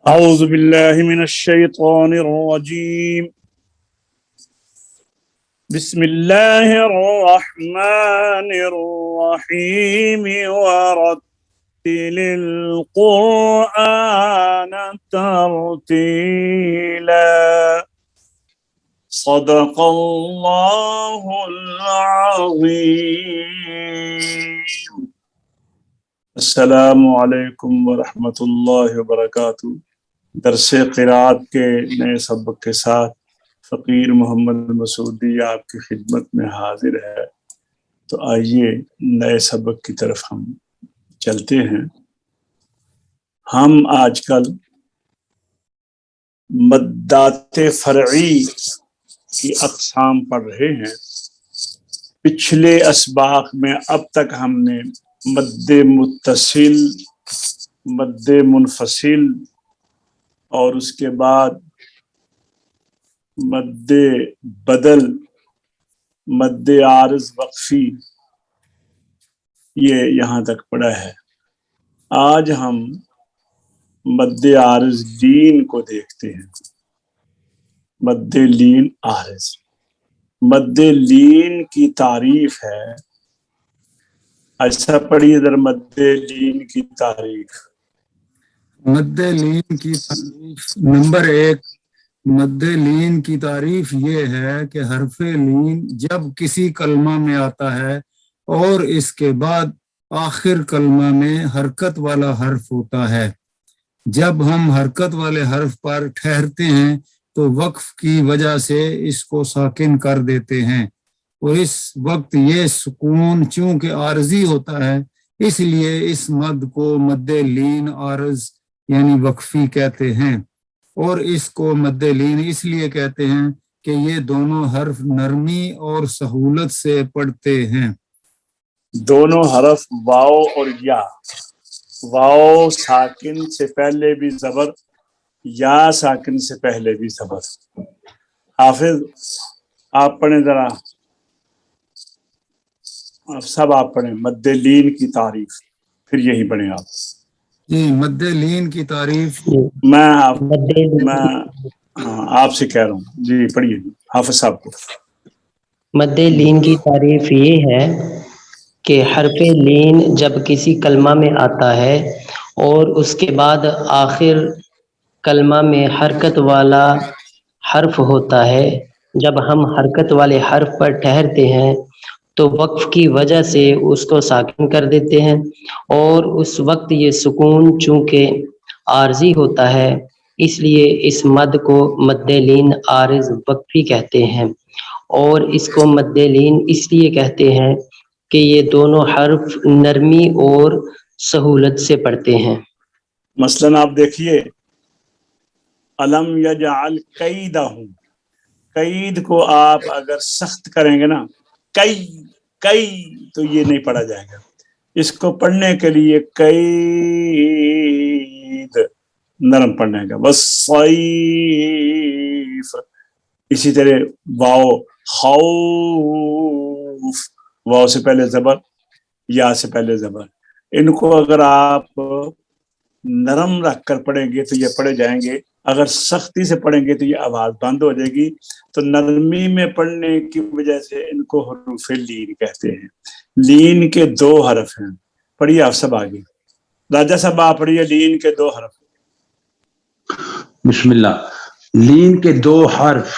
أعوذ بالله من الشيطان الرجيم. بسم الله الرحمن الرحيم ورتل القرآن ترتيلا صدق الله العظيم. السلام علیکم ورحمۃ اللہ وبرکاتہ. درس قرات کے نئے سبق کے ساتھ فقیر محمد مسعودی آپ کی خدمت میں حاضر ہے. تو آئیے نئے سبق کی طرف ہم چلتے ہیں. ہم آج کل مدات فرعی کی اقسام پڑھ رہے ہیں. پچھلے اسباق میں اب تک ہم نے مد متصل، مد منفصل اور اس کے بعد مد بدل، مد عارض وقفی، یہ یہاں تک پڑھا ہے. آج ہم مد عارض لین کو دیکھتے ہیں. مد لین عارض. مد لین کی تعریف ہے، ایسا پڑھی ادھر مد لین کی تعریف. مد لین کی تعریف نمبر 1. مد لین کی تعریف یہ ہے کہ حرف لین جب کسی کلمہ میں آتا ہے اور اس کے بعد آخر کلمہ میں حرکت والا حرف ہوتا ہے. جب ہم حرکت والے حرف پر ٹھہرتے ہیں تو وقف کی وجہ سے اس کو ساکن کر دیتے ہیں، اور اس وقت یہ سکون چونکہ عارضی ہوتا ہے اس لیے اس مد کو مد لین عارض یعنی وقفی کہتے ہیں. اور اس کو مد لین اس لیے کہتے ہیں کہ یہ دونوں حرف نرمی اور سہولت سے پڑھتے ہیں. دونوں حرف واو اور یا. واو ساکن سے پہلے بھی زبر، یا ساکن سے پہلے بھی زبر. حافظ آپ پڑھیں ذرا، سب آپ پڑھیں مد لین کی تعریف، پھر یہی پڑھیں آپ. جی مد لین کی تعریف میں آپ سے کہہ رہا ہوں. جی پڑھیے حافظ صاحب کو. مد لین کی تعریف یہ ہے کہ حرف لین جب کسی کلمہ میں آتا ہے اور اس کے بعد آخر کلمہ میں حرکت والا حرف ہوتا ہے، جب ہم حرکت والے حرف پر ٹھہرتے ہیں تو وقف کی وجہ سے اس کو ساکن کر دیتے ہیں، اور اس وقت یہ سکون چونکہ عارضی ہوتا ہے اس لیے اس مد کو مد لین عارض وقفی کہتے ہیں. اور اس کو مد لین اس لیے کہتے ہیں کہ یہ دونوں حرف نرمی اور سہولت سے پڑھتے ہیں. مثلا آپ دیکھیے علم یجعل کیدہم، قید کو آپ اگر سخت کریں گے نا کئی تو یہ نہیں پڑھا جائے گا. اس کو پڑھنے کے لیے قید نرم پڑھنے کا بس. صیف اسی طرح واو خوف، واو سے پہلے زبر، یا سے پہلے زبر. ان کو اگر آپ نرم رکھ کر پڑھیں گے تو یہ پڑھے جائیں گے. اگر سختی سے پڑھیں گے تو یہ آواز بند ہو جائے گی. تو نرمی میں پڑھنے کی وجہ سے ان کو حروف لین کہتے ہیں. لین کے 2 حرف ہیں. پڑھیے آپ سب آگے. راجہ صاحب آپ پڑھیے لین کے 2 حرف. بسم اللہ. لین کے 2 حرف،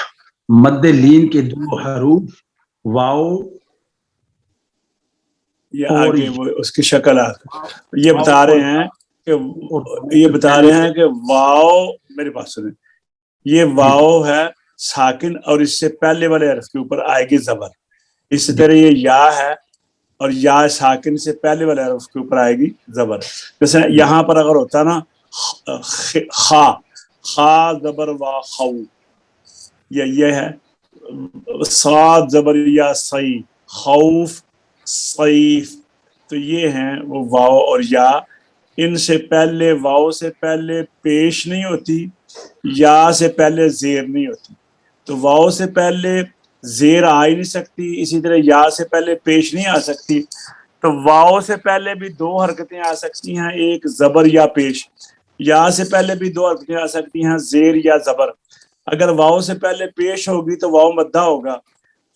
مد لین کے 2 حروف واو. یہ آگے وہ اس کی شکل یہ بتا رہے ہیں کہ واو، میرے پاس سنیں، یہ واو ہے ساکن اور اس سے پہلے والے حرف کے اوپر آئے گی زبر. اسی طرح یہ یا ہے اور یا ساکن سے پہلے والے حرف کے اوپر آئے گی زبر. جیسے یہاں پر اگر ہوتا نا خا زبر وا خو، یہ ہے صاد زبر یا سی خوف صیف. تو یہ ہیں وہ واو اور یا. ان سے پہلے واو سے پہلے پیش نہیں ہوتی، یا سے پہلے زیر نہیں ہوتی. تو واو سے پہلے زیر آ ہی نہیں سکتی، اسی طرح یا سے پہلے پیش نہیں آ سکتی. تو واو سے پہلے بھی 2 حرکتیں آ سکتی ہیں، ایک زبر یا پیش. یا سے پہلے بھی دو حرکتیں آ سکتی ہیں، زیر یا زبر. اگر واؤ سے پہلے پیش ہوگی تو واؤ مدہ ہوگا،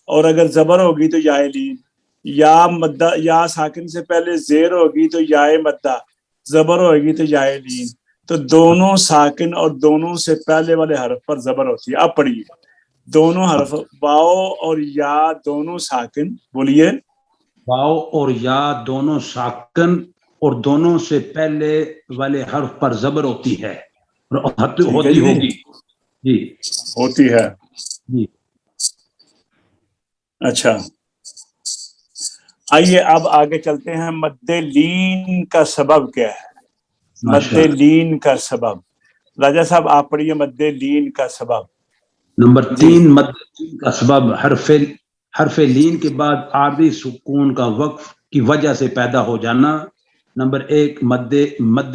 اور اگر زبر ہوگی تو یا لین. یا مدہ، یا ساکن سے پہلے زیر ہوگی تو یا مدہ، زبر ہوگی تو یا لین. تو دونوں ساکن اور دونوں سے پہلے والے حرف پر زبر ہوتی ہے. اب پڑھیے دونوں حرف واؤ اور یا دونوں ساکن، بولیے. واؤ اور یا دونوں ساکن اور دونوں سے پہلے والے حرف پر زبر ہوتی ہے، ہوتی ہوگی. جی ہوتی ہے. جی. اچھا آئیے اب آگے چلتے ہیں. مد لین کا سبب کیا ہے؟ مد لین کا سبب، راجہ صاحب آپ پڑھیے مد لین کا سبب. نمبر جی 3 مد لین کا سبب حرف لین کے بعد عارضی سکون کا وقف کی وجہ سے پیدا ہو جانا. نمبر 1 مد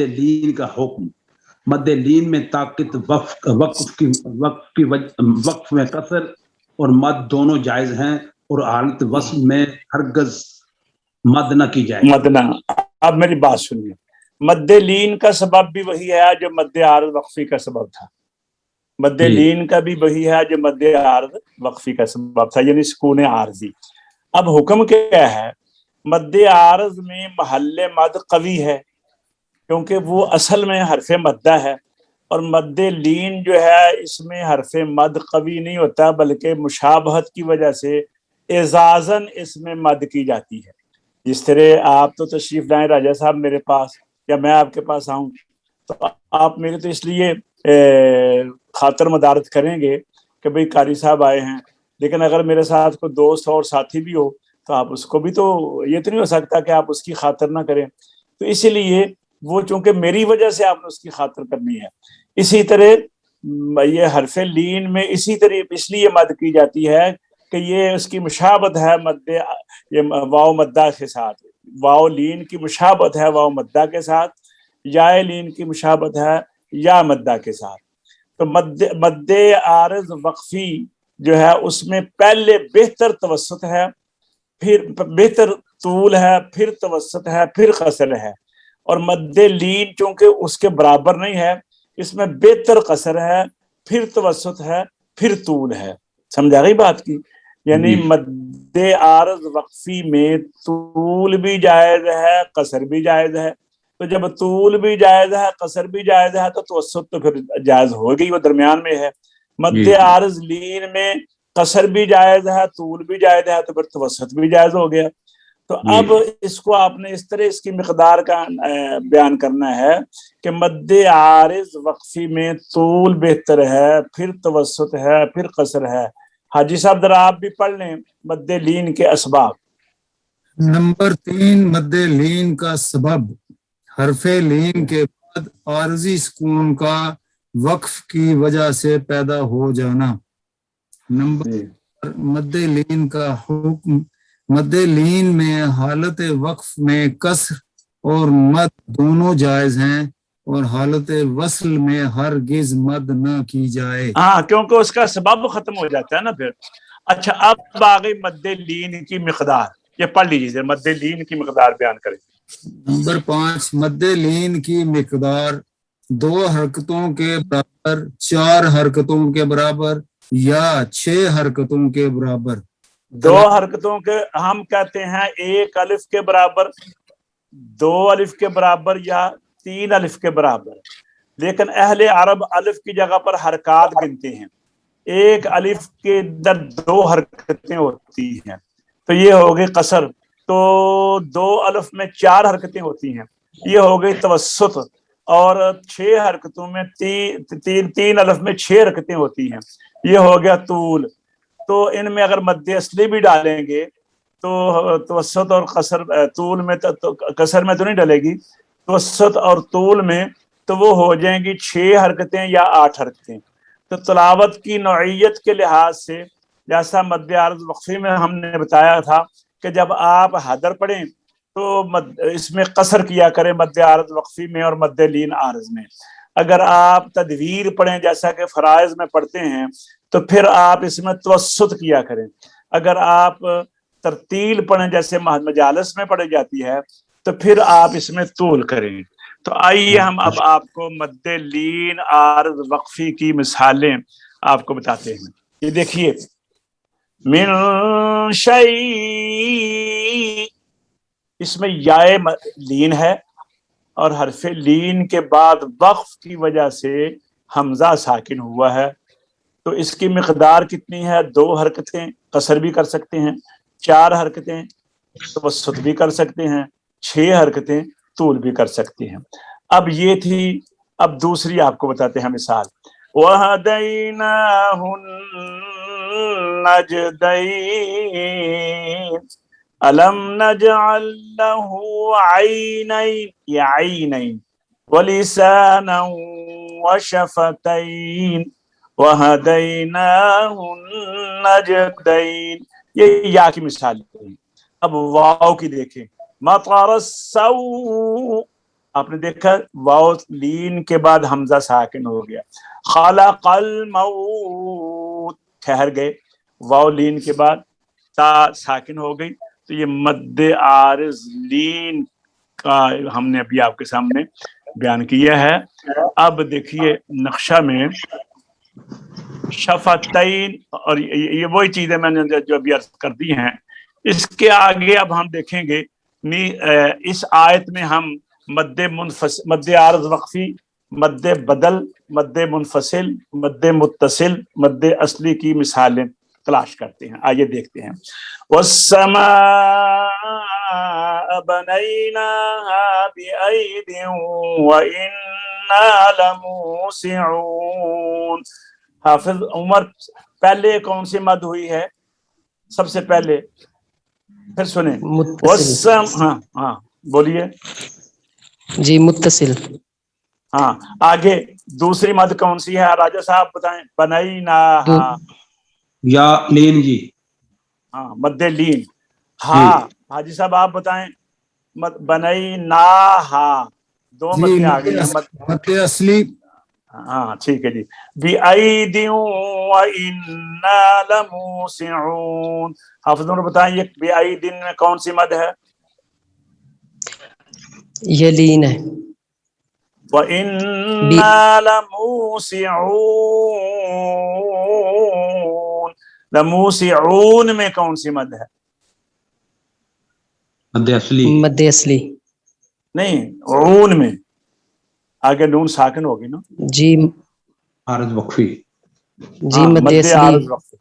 لین کا حکم. مد لین میں طاقت وقف میں کسر اور مد دونوں جائز ہیں، اور حالت وصل میں ہرگز مد نہ کی جائے. مدنا. اب میری بات سنیے، مد لین کا سبب بھی وہی ہے جو مد عارض وقفی کا سبب تھا. مد لین کا بھی وہی ہے جو مد عارض وقفی کا سبب تھا، یعنی سکون عارضی. اب حکم کیا ہے؟ مد عارض میں محل مد قوی ہے کیونکہ وہ اصل میں حرف مدہ ہے، اور مد لین جو ہے اس میں حرف مد قوی نہیں ہوتا، بلکہ مشابہت کی وجہ سے اعزازاً اس میں مد کی جاتی ہے. جس طرح آپ تو تشریف لائیں راجہ صاحب میرے پاس، یا میں آپ کے پاس آؤں تو آپ میرے تو اس لیے خاطر مدارت کریں گے کہ بھئی قاری صاحب آئے ہیں، لیکن اگر میرے ساتھ کوئی دوست اور ساتھی بھی ہو تو آپ اس کو بھی تو، یہ تو نہیں ہو سکتا کہ آپ اس کی خاطر نہ کریں. تو اسی لیے وہ چونکہ میری وجہ سے آپ نے اس کی خاطر کرنی ہے. اسی طرح یہ حرف لین میں اسی طرح اس لیے مد کی جاتی ہے کہ یہ اس کی مشابہت ہے مد واو مدہ کے ساتھ. واو لین کی مشابہت ہے واو مدہ کے ساتھ، یا لین کی مشابہت ہے یا مدہ کے ساتھ. تو مد عارض وقفی جو ہے اس میں پہلے بہتر توسط ہے، پھر بہتر طول ہے، پھر توسط ہے، پھر قصر ہے. اور مد لین چونکہ اس کے برابر نہیں ہے، اس میں بہتر قصر ہے، پھر توسط ہے، پھر طول ہے. سمجھا گئی بات کی؟ یعنی مد عارض وقفی میں طول بھی جائز ہے، قصر بھی جائز ہے. تو جب طول بھی جائز ہے، قصر بھی جائز ہے، تو توسط تو پھر جائز ہو گئی، وہ درمیان میں ہے. مد عارض لین میں قصر بھی جائز ہے، طول بھی جائز ہے، تو پھر توسط بھی جائز ہو گیا. تو اب اس کو آپ نے اس طرح اس کی مقدار کا بیان کرنا ہے کہ مد عارض وقفی میں طول بہتر ہے، پھر توسط ہے، پھر قصر ہے. حاجی صاحب ذرا آپ بھی پڑھ لیں مد لین کے اسباب. نمبر 3 مد لین کا سبب حرف لین کے بعد عارضی سکون کا وقف کی وجہ سے پیدا ہو جانا. نمبر مد لین کا حکم. مد لین میں حالت وقف میں کسر اور مد دونوں جائز ہیں، اور حالت وصل میں ہرگز مد نہ کی جائے. ہاں کیونکہ اس کا سبب ختم ہو جاتا ہے نا پھر. اچھا اب آگئی مد لین کی مقدار، یہ پڑھ لیجیے مد لین کی مقدار بیان کریں. نمبر 5 مد لین کی مقدار 2 حرکتوں کے برابر، 4 حرکتوں کے برابر یا 6 حرکتوں کے برابر. 2 حرکتوں کے ہم کہتے ہیں 1 الف کے برابر، 2 الف کے برابر یا 3 الف کے برابر. لیکن اہل عرب الف کی جگہ پر حرکات گنتے ہیں. 1 الف کے اندر 2 حرکتیں ہوتی ہیں تو یہ ہو گئی قصر. تو 2 الف میں 4 حرکتیں ہوتی ہیں، یہ ہو گئی توسط. اور 6 حرکتوں میں 3 الف میں 6 حرکتیں ہوتی ہیں، یہ ہو گیا طول. تو ان میں اگر مد اصلی بھی ڈالیں گے تو توسط اور قصر، طول میں تو قصر میں تو نہیں ڈلے گی، توسط اور طول میں تو وہ ہو جائیں گی 6 حرکتیں یا 8 حرکتیں. تو تلاوت کی نوعیت کے لحاظ سے جیسا مد عارض وقفی میں ہم نے بتایا تھا کہ جب آپ حدر پڑھیں تو اس میں قصر کیا کریں مد عارض وقفی میں اور مد لین عارض میں. اگر آپ تدویر پڑھیں جیسا کہ فرائض میں پڑھتے ہیں تو پھر آپ اس میں توسط کیا کریں. اگر آپ ترتیل پڑھیں جیسے مجالس میں پڑھی جاتی ہے تو پھر آپ اس میں طول کریں. تو آئیے ہم اب آپ کو مد لین عارض وقفی کی مثالیں آپ کو بتاتے ہیں. یہ دیکھیے من شیء، اس میں یائے لین ہے اور حرف لین کے بعد وقف کی وجہ سے حمزہ ساکن ہوا ہے. تو اس کی مقدار کتنی ہے؟ 2 حرکتیں، قصر بھی کر سکتے ہیں، 4 حرکتیں توسط بھی کر سکتے ہیں، 6 حرکتیں طول بھی کر سکتے ہیں. اب یہ تھی. اب دوسری آپ کو بتاتے ہیں مثال. وَهَدَيْنَاهُ النَّجْدَيْنِ أَلَمْ نَجْعَلْ لَهُ عَيْنَيْنِ، یا عینین، وَلِسَانًا وَشَفَتَيْنِ وَهَدَيْنَاهُ النَّجْدَيْنِ. یہ یا کی مثال ہے. اب واو کی دیکھیں. مطر السوء، آپ نے دیکھا واو لین کے بعد حمزہ ساکن ہو گیا. خلق الموت، ٹھہر گئے، واو لین کے بعد تا ساکن ہو گئی. تو یہ مد عارض لین کا ہم نے ابھی آپ کے سامنے بیان کیا ہے. اب دیکھیے نقشہ میں شفتین، اور یہ وہی چیزیں میں نے جو ابھی عرض کر دی ہیں. اس کے آگے اب ہم دیکھیں گے اس آیت میں ہم مد عارض وقفی، مد بدل، مد منفصل، مد متصل، مد اصلی کی مثالیں تلاش کرتے ہیں. آئیے دیکھتے ہیں. وَالسَّمَاءَ بَنَيْنَاهَا بِأَيْدٍ وَإِنَّا لَمُوسِعُونَ. حافظ عمر، پہلے کون سی مد ہوئی ہے سب سے پہلے؟ پھر سنیں. ہاں بولیے. جی متصل. ہاں آگے دوسری مد کون سی ہے؟ راجہ صاحب بتائیں. بنائناہا، یا لین جی. ہاں مد لین. ہاں حاجی صاحب آپ بتائیں. بنائناہا، 2 جی مدیں آ گئی ہیں. مد اصلی. ہاں ٹھیک ہے جی. بِأَيْدٍ وَإِنَّا لَمُوسِعُونَ. حافظ عمر بتائیں یہ بِأَيْدٍ میں کون سی مد ہے؟ یہ لین ہے. وَإِنَّا لَمُوسِعُونَ. لَمُوسِعُونَ میں کون سی مد ہے؟ مد اصلی. مد اصلی. نہیں، عون میں آگے نون ساکن ہوگی نا. جی عارض وقفی. جی مد مد اصلی. عارض وقفی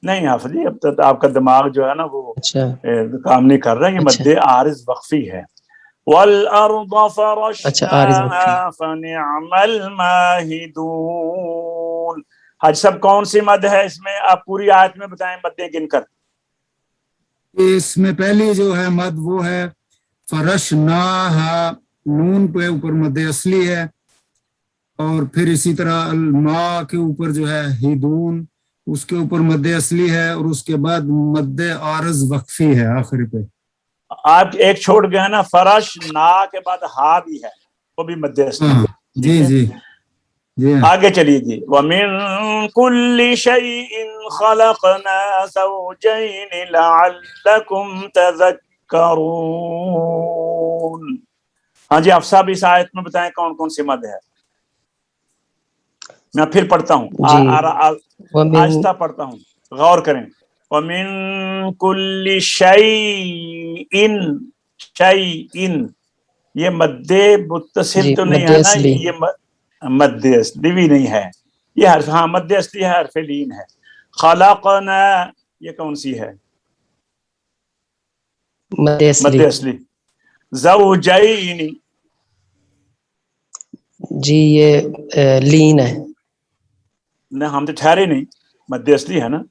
نہیں حافظ جی، اب تو آپ کا دماغ جو ہے نا وہ اچھا کام نہیں کر رہا. یہ اچھا مد عارض وقفی ہے. وَالْأَرْضَ اچھا عارض وقفی. فَرَشْنَاهَا فَنِعْمَ الْمَاهِدُونَ. حاج صاحب کون سی مد ہے اس میں؟ آپ پوری آیت میں بتائیں مدیں گن کر. اس میں پہلی جو ہے مد وہ ہے فرشناہا، نون پہ اوپر مد اصلی ہے، اور پھر اسی طرح الماء کے اوپر جو ہے ہدون، اس کے اوپر مد اصلی ہے، اور اس کے بعد مد عارض وقفی ہے آخر پہ. آپ ایک چھوڑ گئے نا، فرش نا کے بعد ہا بھی ہے، وہ بھی مد اصلی ہے. جی جی جی. آگے چلیے جی. وَمِن كُلِّ شَيْءٍ خَلَقْنَا زَوْجَيْنِ لَعَلَّكُمْ تَذَكَّرُونَ. ہاں جی آپ صاحب اس آیت میں بتائیں کون کون سی مد ہے؟ میں پھر پڑھتا ہوں، جی آہستہ پڑھتا ہوں، غور کریں. وَمِن كُلِّ شَيْءٍ، شَيْءٍ یہ مد متصل جی تو نہیں مد ہے نا، اصلی. یہ مد اصلی بھی نہیں ہے. یہ حرف، ہاں مد اصلی ہے، حرف لین ہے. خلقنا یہ کون سی ہے؟ مد مد اصلی. اصلی. زوجین، جی یہ لین ہے. نہ ہم تو ٹھہرے نہیں، مد اصلی ہے نا،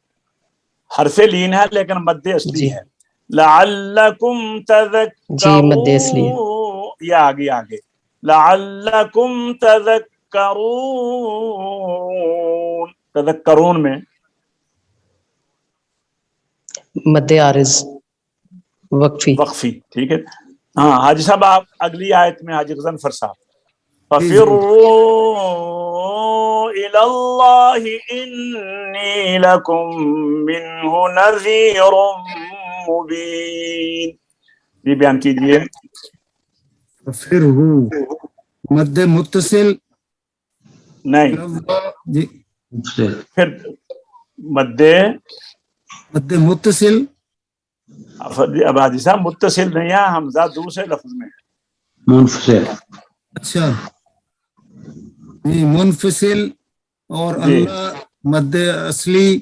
حرف لین ہے لیکن مد اصلی جی ہے. لعلکم جی مد اصلی ہے. تذکرون، یہ آگے لعلکم تذکرون. تذکرون میں مد عارض وقفی. وقفی. ٹھیک ہے. ہاں حاجی صاحب آپ اگلی آیت میں، حاجی غضنفر صاحب. فَفِرُّوا إِلَى اللَّهِ إِنِّي لَكُمْ مِنْهُ نَذِيرٌ مُبِينٌ. یہ بیان کیجئے. پھر مد متصل نہیں، جی پھر مد مد متصل اب حاجی صاحب متصل نہیں ہے، حمزہ دوسرے لفظ میں ہے۔ منفصل، اچھا جی منفصل، اور جی اللہ مد اصلی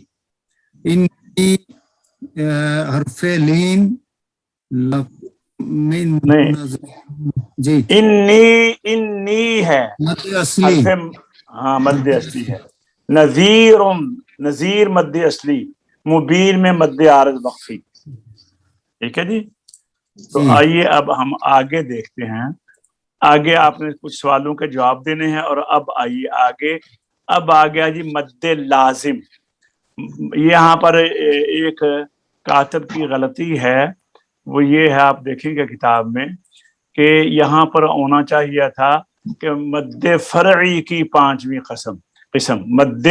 ان کی حرف لین من نہیں، جی انی ہے مد اصلی حرف، ہاں مد اصلی ہے۔ نذیر، نذیر مد اصلی، مبین میں مد عارض مخفی، ٹھیک ہے جی۔ تو جی آئیے اب ہم آگے دیکھتے ہیں، آگے آپ نے کچھ سوالوں کے جواب دینے ہیں، اور اب آئیے آگے، اب آ گیا جی مد لازم۔ یہاں پر ایک کاتب کی غلطی ہے، وہ یہ ہے، آپ دیکھیں گے کتاب میں کہ یہاں پر ہونا چاہیے تھا کہ مد فرعی کی پانچویں قسم، مد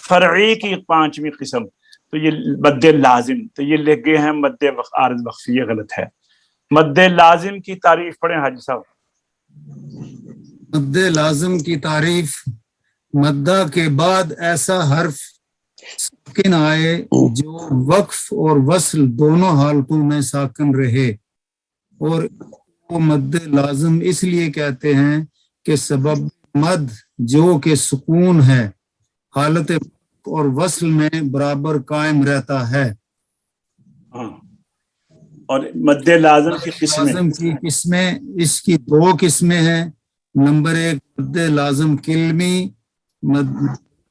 فرعی کی پانچویں قسم، تو یہ مد لازم، تو یہ لکھ گئے ہیں مد عارض مخفی، یہ غلط ہے۔ مد لازم کی تعریف پڑھیں حاجی صاحب۔ مد لازم کی تعریف: مدہ کے بعد ایسا حرف ساکن آئے جو وقف اور وصل دونوں حالتوں میں ساکن رہے، اور وہ مد لازم اس لیے کہتے ہیں کہ سبب مد جو کہ سکون ہے حالت وقف اور وصل میں برابر قائم رہتا ہے۔ ہاں، اور مد لازم کی قسمیں، لازم کی قسمیں، اس کی دو قسمیں ہیں۔ نمبر ایک مد لازم کلمی،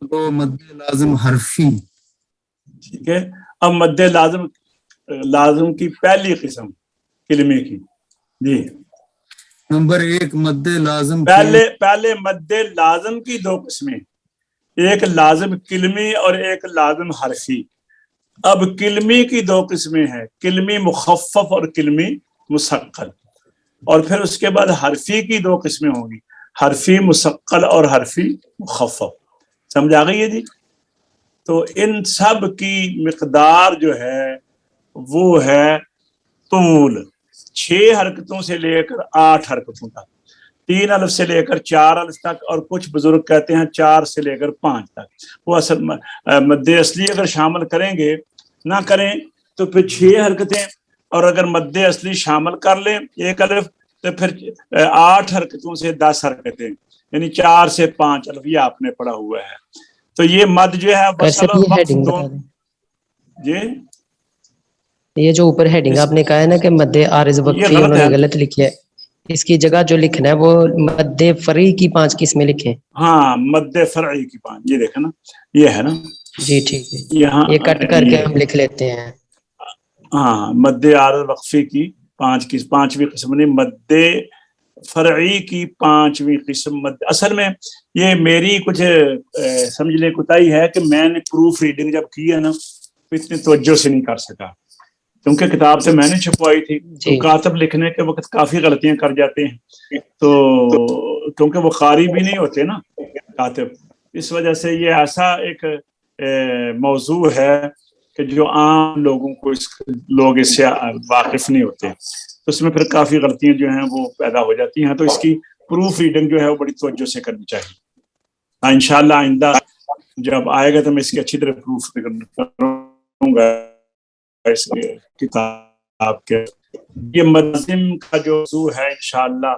دو مد لازم حرفی۔ ٹھیک ہے۔ اب مد لازم کی پہلی قسم کلمے کی، جی نمبر ایک مد لازم پہلے مد لازم کی دو قسمیں، ایک لازم کلمی اور ایک لازم حرفی۔ اب کلمی کی دو قسمیں ہیں، کلمی مخفف اور کلمی مثقل، اور پھر اس کے بعد حرفی کی دو قسمیں ہوں گی، حرفی مثقل اور حرفی مخفف۔ سمجھ آ گئی ہے جی؟ تو ان سب کی مقدار جو ہے وہ ہے طول، 6 حرکتوں سے لے کر 8 حرکتوں تک، 3 الف سے لے کر 4 الف تک، اور کچھ بزرگ کہتے ہیں 4 سے لے کر 5 تک۔ وہ اصل مد اصلی اگر شامل کریں گے، نہ کریں تو پھر 6 حرکتیں، اور اگر مد اصلی شامل کر لیں 1 الف تو پھر 8 حرکتوں سے 10 حرکتیں، یعنی 4 سے 5 الف، یہ آپ نے پڑھا ہوا ہے۔ تو یہ مد جو ہے وصل اور وقف دونوں، جی یہ جو اوپر ہیڈنگ آپ نے کہا ہے نا کہ مد عارض وقفی، غلط انہوں نے ہے۔ غلط لکھی ہے، اس کی جگہ جو لکھنا ہے وہ مد فرعی کی 5 قسمیں لکھیں۔ ہاں مد فرعی کی 5، یہ دیکھیں نا، یہ ہے نا، جی ٹھیک ہے، یہاں یہ کٹ کر کے ہم لکھ لیتے ہیں۔ ہاں مد عارض وقفی کی 5ویں قسم، نہیں مد فرعی کی 5ویں قسم۔ اصل میں یہ میری کچھ سمجھ لیں کوتاہی ہے کہ میں نے پروف ریڈنگ جب کی ہے نا تو اتنی توجہ سے نہیں کر سکا، کیونکہ کتاب سے میں نے چھپوائی تھی، تو جی کاتب لکھنے کے وقت کافی غلطیاں کر جاتے ہیں، تو کیونکہ وہ قاری بھی نہیں ہوتے نا کاتب، اس وجہ سے یہ ایسا ایک موضوع ہے کہ جو عام لوگوں کو لوگ اس سے واقف نہیں ہوتے، تو اس میں پھر کافی غلطیاں جو ہیں وہ پیدا ہو جاتی ہیں، تو اس کی پروف ریڈنگ جو ہے وہ بڑی توجہ سے کرنی چاہیے۔ انشاءاللہ آئندہ جب آئے گا تو میں اس کی اچھی طرح پروف کروں گا اس کتاب کے۔ یہ ملازم کا جو موضوع ہے انشاءاللہ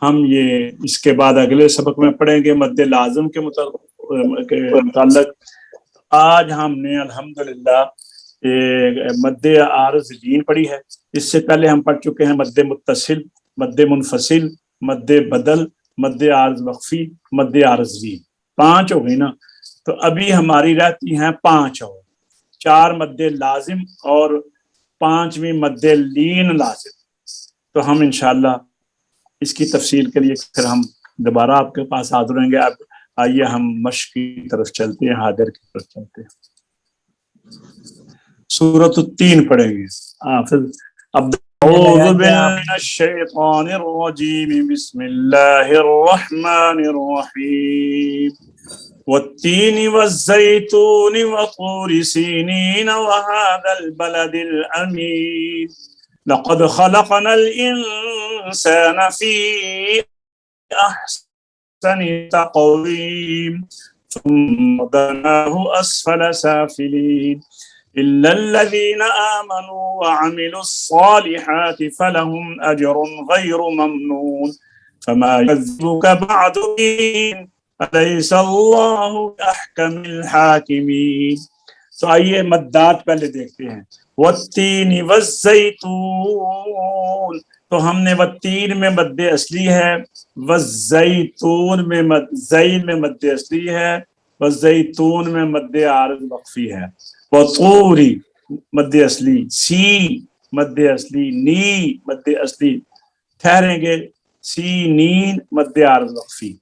ہم یہ اس کے بعد اگلے سبق میں پڑھیں گے مد لازم کے متعلق۔ آج ہم نے الحمدللہ مد عارض لین پڑھی ہے، اس سے پہلے ہم پڑھ چکے ہیں مد متصل، مد منفصل، مد بدل، مد عارض وقفی، مد عارض لین، 5 ہو گئی نا۔ تو ابھی ہماری رہتی ہیں 5 اور، 4 مد لازم اور 5ویں مد لین لازم۔ تو ہم انشاءاللہ اس کی تفصیل کے لیے پھر ہم دوبارہ آپ کے پاس حاضر رہیں گے۔ اب آئیے ہم مشق کی طرف چلتے ہیں، حاضر کی طرف چلتے ہیں۔ سورۃ التین پڑھیں گے۔ اعوذ باللہ من الشیطان الرجیم، بسم اللہ الرحمن الرحیم۔ والتین والزیتون وطور سینین وهذا البلد الامین، لقد خلقنا الانسان فی احسن بأحسن تقويم ثم رددناه أسفل سافلين إلا الذين آمنوا وعملوا الصالحات فلهم أجر غير ممنون فما يكذبك بعد بالدين أليس الله بأحكم الحاكمين. تو آئیے مدات پہلے دیکھتے ہیں. والتین والزیتون، تو ہم نے والتین میں مد اصلی ہے، والزیتون میں زین میں مد اصلی ہے، والزیتون میں مد عارض وقفی ہے. وطوری مد اصلی، سی مد اصلی، نی مد اصلی، ٹھہریں گے سی نین مد عارض وقفی.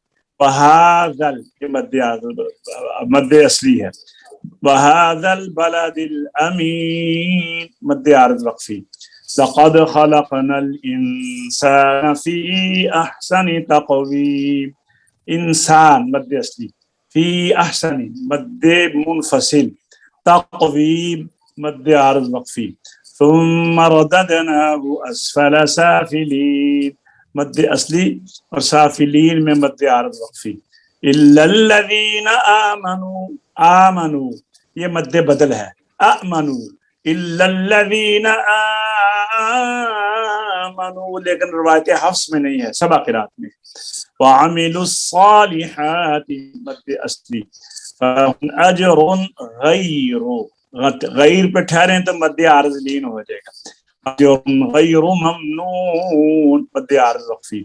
وہاذل یہ مد اصلی ہے. وهذا البلد الأمين مد عارض وقفی. لقد خلقنا الإنسان في أحسن تقويم، انسان مد اصلی، فی احسن مد منفصل، تقویم مد عارض وقفی. ثم رددناه اسفل سافلین مد اصلی اور سافلین میں مد عارض وقفی. الا الذین آمنوا، آمنوا یہ مد بدل ہے، آمنوا الا الذین آمنوا، لیکن روایت حفص میں نہیں ہے، سبع قرات میں. وعملوا الصالحات مد اصلی، فلهم اجر غیر پہ ٹھہریں تو مد عارض لین ہو جائے گا. اجر غیر ممنون مد عارض وقفی.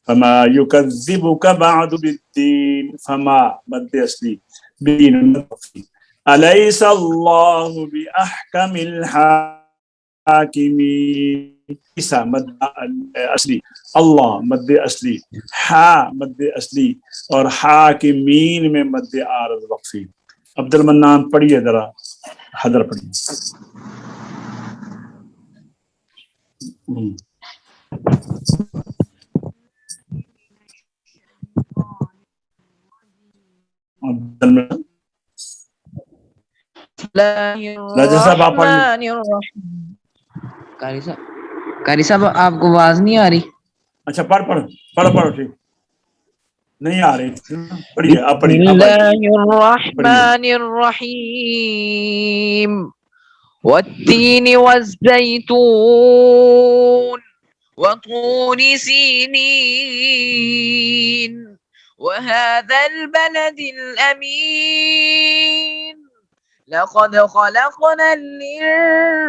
فما یکذبک بعد بالدین، فما مد اصلی، بین مد وقفی. الیس اللہ باحکم الحاکمین، عیسیٰ مد اصلی، اللہ مد اصلی، ہا مد اصلی اور حاکمین میں مد عارض وقفی. عبد المنان پڑھیے ذرا، حضر پڑھیے. راجہ صاحب آپ پڑھیے. قاری صاحب آپ کو آواز نہیں آ رہی؟ اچھا پڑھ ٹھیک نہیں آ رہی، پڑھیے آپ پڑھیے. بسم اللہ الرحمن الرحیم. والتین والزیتون وطور سینین وهذا البلد الأمين لقد خلقنا الإنسان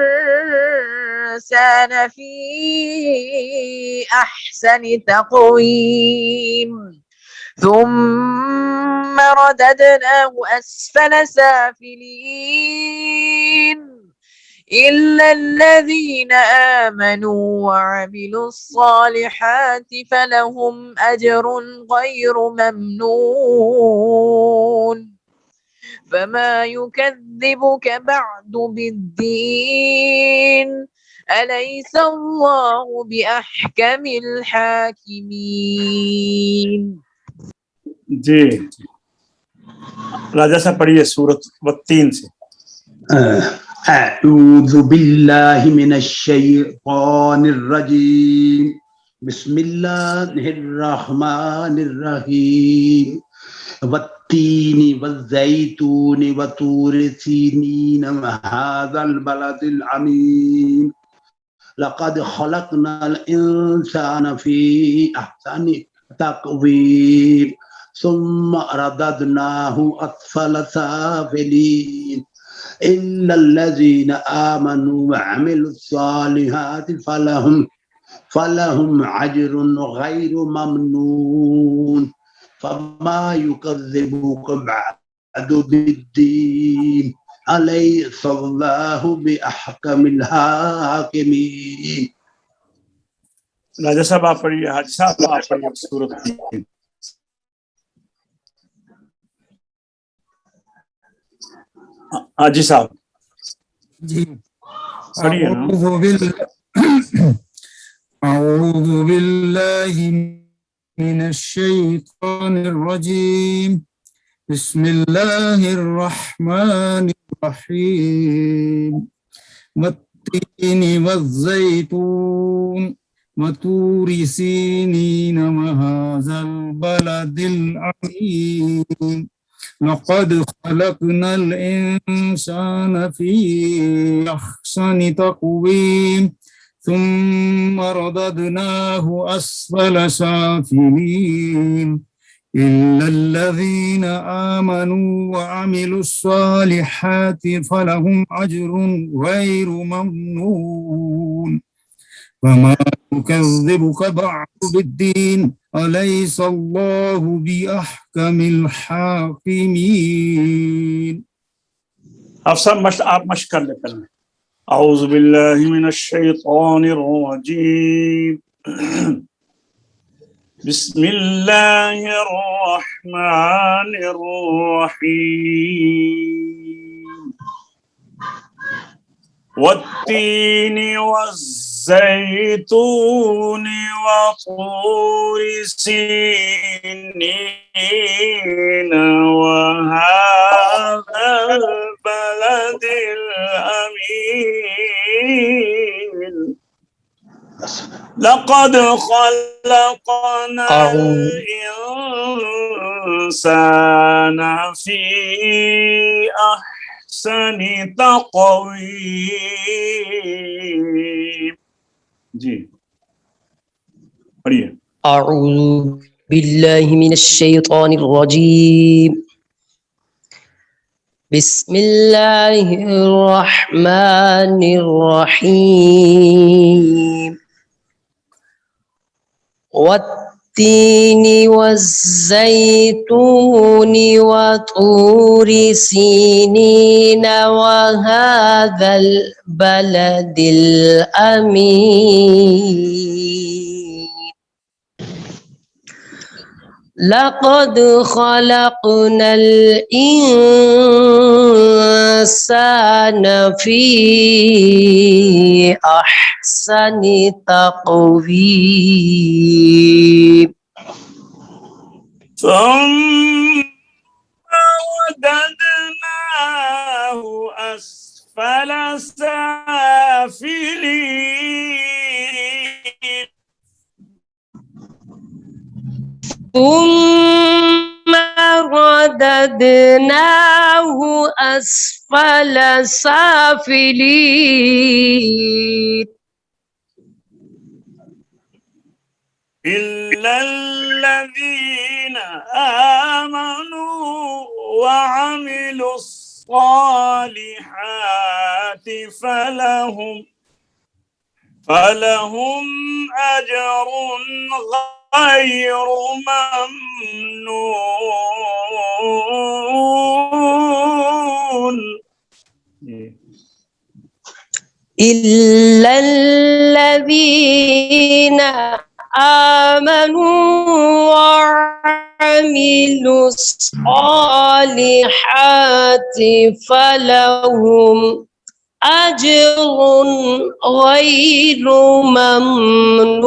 في أحسن تقويم ثم رددناه أسفل سافلين إلا الذين آمنوا وعملوا الصالحات فلهم أجر غير ممنون فما يكذبك بعد بالدين أليس الله بأحكم الحاكمين. جی راجہ صاحب پڑھیے سورۃ والتین سے. اعوذ باللہ من الشیطان الرجیم بسم اللہ الرحمن الرحیم. والتین والزیتون وطور سینین وهذا البلد الامین لقد خلقنا الانسان في احسن تقویم ثم رددناه اسفل سافلین إلا الذين آمنوا وعملوا الصالحات فلهم أجر غير ممنون فما يكذبك بعد بالدين أليس الله بأحكم الحاكمين. راجہ صاحب آپ پڑھیے، حاجی صاحب آپ پڑھیے سورۃ والتین. حاجی صاحب جی پڑھیے نا. اعوذ باللہ من الشیطان الرجیم بسم اللہ الرحمن الرحیم. والتین والزیتون وطور سينين وهذا البلد العظيم لقد خلقنا الإنسان في أحسن تقويم ثم رددناه أسفل سافلين إلا الذين آمنوا وعملوا الصالحات فلهم أجر غير ممنون وما يكذبك بعد بالدين أليس الله بأحكم الحاكمين. اب سب آپ مشق کر لے پہلے. اعوذ باللہ من الشیطان الرجیم بسم اللہ الرحمن الرحیم والتین والزیتون وطور سینین وهذا البلد الأمين لقد خلقنا الإنسان في أحسن تقويم. جی پڑھیے. أعوذ بالله من الشيطان الرجيم بسم الله الرحمن الرحيم والتين والزيتون وطور سينين وهذا البلد الأمين لقد خلقنا الإنسان في أحسن تقويم ثم رددناه أسفل سافلين ثم رددناه أسفل سافلين إلا الذين آمنوا وعملوا الصالحات فلهم أجر غير ممنون. إلا الذين آمنوا وعملوا الصالحات فلهم أجر غير ممنون.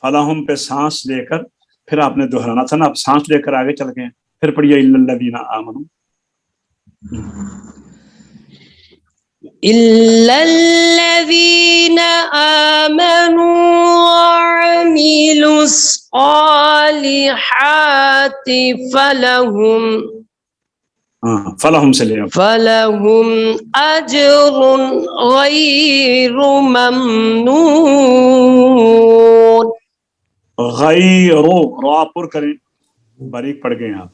فلاحم پہ سانس لے کر پھر آپ نے دہرانا تھا نا. آپ سانس لے کر آگے چل گئے. پھر پڑھیے الا الذین آمنوا. إلا الذين آمنوا وعملوا الصالحات فلهم سے لے آپ. فلهم أجر غير ممنون. غیر را پر کریں. باریک پڑھ گئے آپ.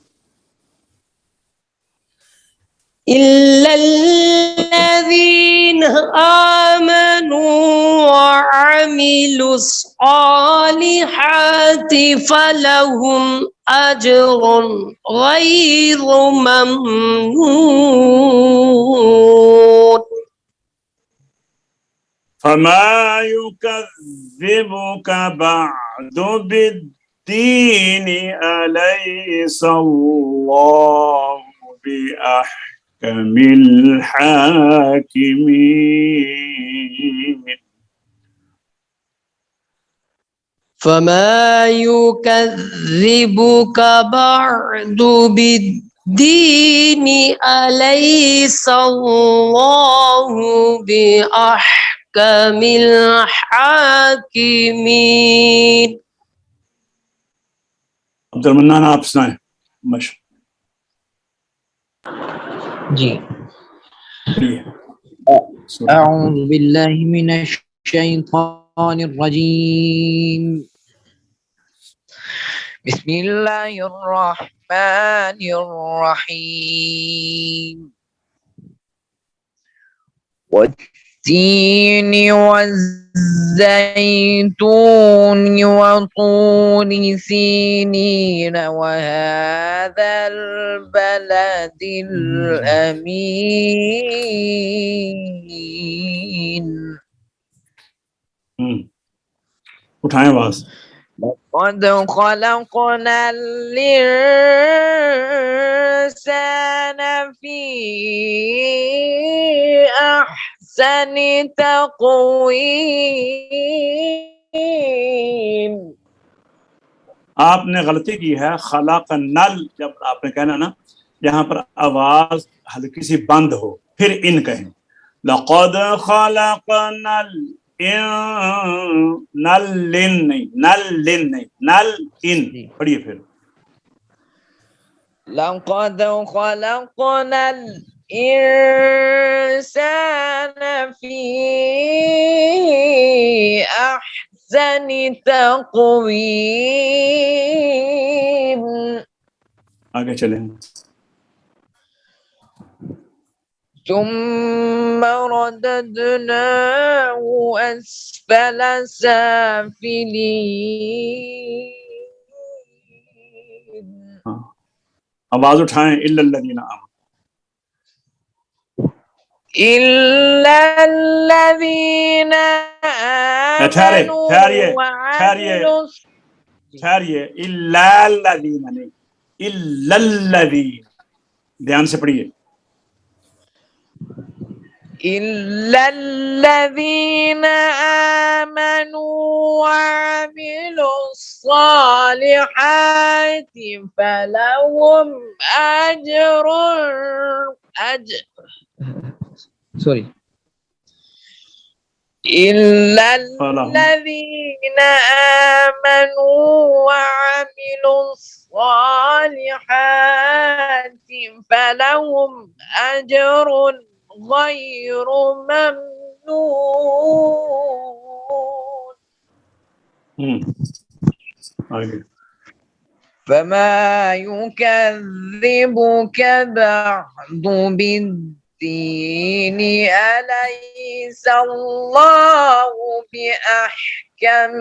إلا الذين آمنوا وعملوا الصالحات فلهم أجر غير ممنون. فما يكذبك بعد بالدين أليس الله بأحكم الحاكمين. فما يكذبك بعد بالدين الدين أليس الله بأحكم الحاكمين. عبد المنان آپ سنائیں مشق جی أعوذ بالله من الشيطان الرجيم. بسم الله الرحمن الرحيم. والتين والزيتون وطور سينين وهذا البلد الأمين. اٹھائیں آواز. لقد خلقنا الإنسان في أحسن تقويم. آپ نے غلطی کی ہے. خلق نل جب آپ نے کہنا نا یہاں پر آواز ہلکی سی بند ہو پھر ان کہیں. لقد خلقنا نل لن نہیں نل لن نہیں نل ان پڑھیے پھر. لقد خلقنا الإنسان في أحسن تقويم. آگے چلیں. ثم رددناه أسفل سافلين. آواز اٹھائیں. الا الذین آمنوا. إلا الذين آمنوا ٹھہریے. الا الذین نہیں الا الذین. دھیان سے پڑھیے. إلا الذين آمنوا وعملوا الصالحات فلهم أجر إلا الذين آمنوا وعملوا الصالحات فلهم أجر غير ممنون. فما يكذبك بعد بالدين أليس الله بأحكم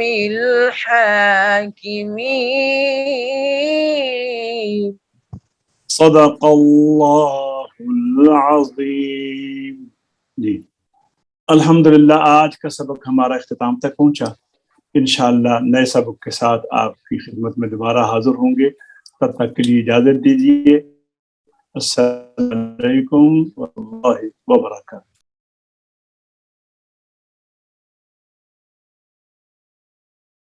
الحاكمين. صدق اللہ العظیم. جی الحمدللہ آج کا سبق ہمارا اختتام تک پہنچا. انشاءاللہ نئے سبق کے ساتھ آپ کی خدمت میں دوبارہ حاضر ہوں گے. تب تک کے لیے اجازت دیجیے. السلام علیکم ورحمۃ اللہ وبرکاتہ.